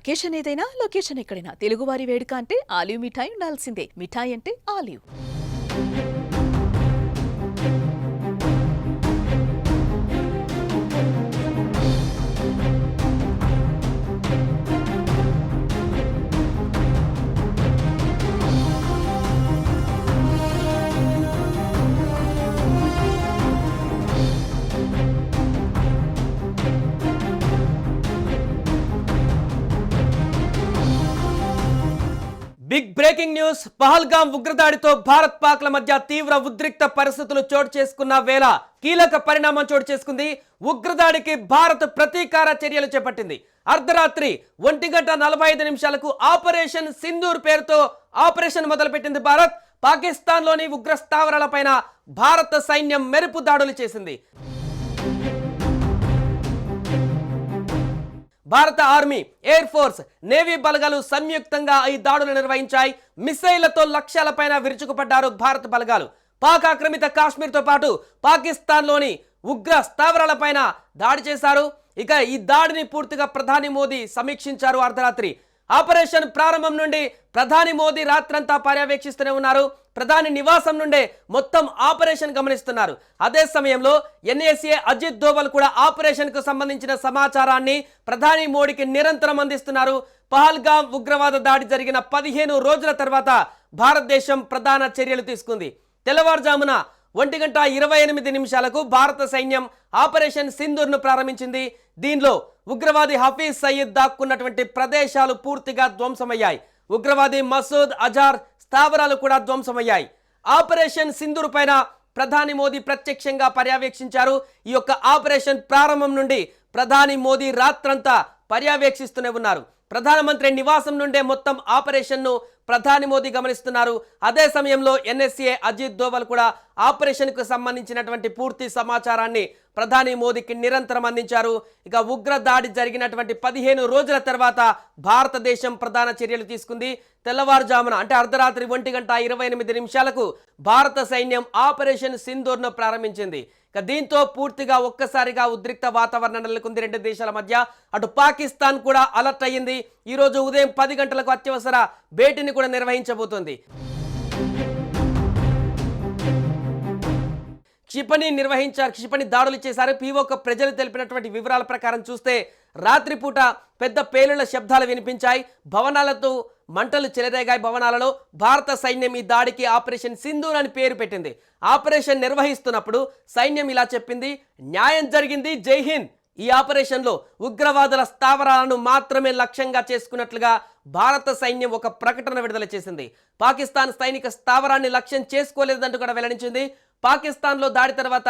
Occasion ఏదైనా location ఎక్కడైనా తెలుగువారి వేడుక అంటే ఆలివ్ మిఠాయి ఉండాల్సిందే. మిఠాయి అంటే ఆలివ్. Big breaking news. పహల్గామ్ ఉగ్రదాడితో భారత్ పాక్ల మధ్య తీవ్ర ఉద్రిక్త పరిస్థితులు చోటు చేసుకున్న వేళ కీలక పరిణామం చోటు చేసుకుంది. ఉగ్రదాడికి భారత్ ప్రతీకార చర్యలు చేపట్టింది. అర్ధరాత్రి 1:45 ఆపరేషన్ సింధూర్ పేరుతో ఆపరేషన్ మొదలుపెట్టింది భారత్. పాకిస్తాన్లోని ఉగ్ర స్థావరాలపైన భారత సైన్యం మెరుపు దాడులు చేసింది. భారత ఆర్మీ, ఎయిర్ ఫోర్స్, నేవీ బలగాలు సంయుక్తంగా ఈ దాడులు నిర్వహించాయి. మిసైళ్లతో లక్ష్యాలపైన విరుచుకుపడ్డారు భారత బలగాలు. పాక్ ఆక్రమిత కాశ్మీర్తో పాటు పాకిస్తాన్లోని ఉగ్ర స్థావరాలపైన దాడి చేశారు. ఇక ఈ దాడిని పూర్తిగా ప్రధాని మోదీ సమీక్షించారు. అర్ధరాత్రి ఆపరేషన్ ప్రారంభం నుండి ప్రధాని మోదీ రాత్రంతా పర్యవేక్షిస్తూనే ఉన్నారు. ప్రధాని నివాసం నుండే మొత్తం ఆపరేషన్ గమనిస్తున్నారు. అదే సమయంలో ఎన్ఎస్ఏ అజిత్ దోవల్ కూడా ఆపరేషన్ కు సంబంధించిన సమాచారాన్ని ప్రధాని మోడీకి నిరంతరం అందిస్తున్నారు. పహల్గామ్ ఉగ్రవాద దాడి జరిగిన 15 రోజుల తర్వాత భారతదేశం ప్రధాన చర్యలు తీసుకుంది. తెల్లవారుజామున 1:28 భారత సైన్యం ఆపరేషన్ సింధూర్ ను ప్రారంభించింది. దీనిలో ఉగ్రవాది హఫీజ్ సయీద్ దాక్కున్నటువంటి ప్రదేశాలు పూర్తిగా ధ్వంసమయ్యాయి. ఉగ్రవాది మసూద్ అజార్ స్థావరాలు కూడా ధ్వంసమయ్యాయి. ఆపరేషన్ సింధూర్ పైన ప్రధాని మోదీ ప్రత్యక్షంగా పర్యవేక్షించారు. ఈ యొక్క ఆపరేషన్ ప్రారంభం నుండి ప్రధాని మోదీ రాత్రంతా పర్యవేక్షిస్తూనే ఉన్నారు. ప్రధానమంత్రి నివాసం నుండే మొత్తం ఆపరేషన్ ను ప్రధాని మోదీ గమనిస్తున్నారు. అదే సమయంలో ఎన్ఎస్ఏ అజిత్ దోవల్ కూడా ఆపరేషన్ కు సంబంధించినటువంటి పూర్తి సమాచారాన్ని ప్రధాని మోదీకి నిరంతరం అందించారు. ఇక ఉగ్ర దాడి జరిగినటువంటి 15 రోజుల తర్వాత భారతదేశం ప్రధాన చర్యలు తీసుకుంది. తెల్లవారుజామున అంటే అర్ధరాత్రి 1:28 భారత సైన్యం ఆపరేషన్ సింధూర్ ను ప్రారంభించింది. ఇక దీంతో పూర్తిగా ఒక్కసారిగా ఉద్రిక్త వాతావరణం నెలకొంది రెండు దేశాల మధ్య. అటు పాకిస్తాన్ కూడా అలర్ట్ అయ్యింది. ఈ రోజు ఉదయం 10 గంటలకు అత్యవసర భేటీని కూడా నిర్వహించబోతోంది. క్షిపణి దాడులు చేశారు. పీఓక ప్రజలు తెలిపినటువంటి వివరాల ప్రకారం చూస్తే రాత్రిపూట పెద్ద పేలుళ్ల శబ్దాలు వినిపించాయి. భవనాలతో మంటలు చెలరేగాయి. భవనాలలో భారత సైన్యం ఈ దాడికి ఆపరేషన్ సింధూర్ అని పేరు పెట్టింది. ఆపరేషన్ నిర్వహిస్తున్నప్పుడు సైన్యం ఇలా చెప్పింది: న్యాయం జరిగింది, జై హింద్. ఈ ఆపరేషన్లో ఉగ్రవాదుల స్థావరాలను మాత్రమే లక్ష్యంగా చేసుకున్నట్లుగా భారత సైన్యం ఒక ప్రకటన విడుదల చేసింది. పాకిస్తాన్ సైనిక స్థావరాన్ని లక్ష్యం చేసుకోలేదంటూ కూడా వెల్లడించింది. పాకిస్తాన్లో దాడి తర్వాత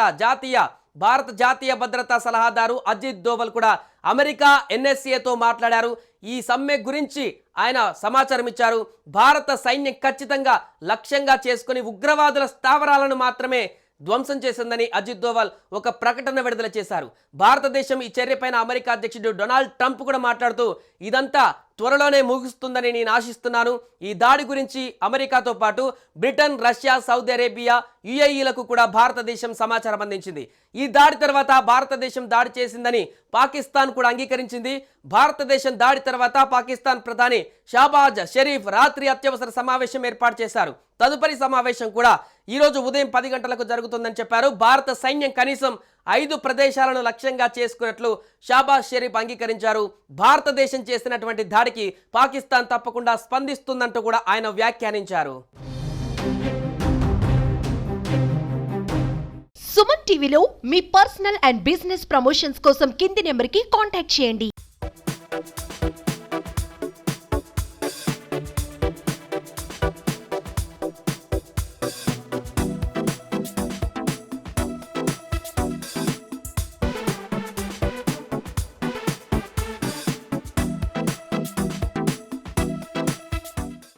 భారత జాతీయ భద్రతా సలహాదారు అజిత్ దోవల్ కూడా అమెరికా ఎన్ఎస్ఏతో మాట్లాడారు. ఈ సమ్మె గురించి ఆయన సమాచారం ఇచ్చారు. భారత సైన్యం ఖచ్చితంగా లక్ష్యంగా చేసుకుని ఉగ్రవాదుల స్థావరాలను మాత్రమే ధ్వంసం చేసిందని అజిత్ దోవల్ ఒక ప్రకటన విడుదల చేశారు. భారతదేశం ఈ చర్యపైన అమెరికా అధ్యక్షుడు డొనాల్డ్ ట్రంప్ కూడా మాట్లాడుతూ ఇదంతా త్వరలోనే ముగుస్తుందని నేను ఆశిస్తున్నాను. ఈ దాడి గురించి అమెరికాతో పాటు బ్రిటన్, రష్యా, సౌదీ అరేబియా, యుఏఈలకు కూడా భారతదేశం సమాచారం అందించింది. ఈ దాడి తర్వాత భారతదేశం దాడి చేసిందని పాకిస్తాన్ కూడా అంగీకరించింది. భారతదేశం దాడి తర్వాత పాకిస్తాన్ ప్రధాని షాబాజ్ షరీఫ్ రాత్రి అత్యవసర సమావేశం ఏర్పాటు చేశారు. తదుపరి సమావేశం కూడా ఈ రోజు ఉదయం 10 గంటలకు జరుగుతుందని చెప్పారు. భారత సైన్యం కనీసం 5 ప్రదేశాలను లక్ష్యంగా చేసుకున్నట్లు షాబాజ్ షరీఫ్ అంగీకరించారు. భారతదేశం చేసినటువంటి దాడికి పాకిస్తాన్ తప్పకుండా స్పందిస్తుందంటూ కూడా ఆయన వ్యాఖ్యానించారు. సుమన్ టీవీలో మీ పర్సనల్ అండ్ బిజినెస్ ప్రమోషన్స్ కోసం కింది నెంబర్కి కాంటాక్ట్ చేయండి.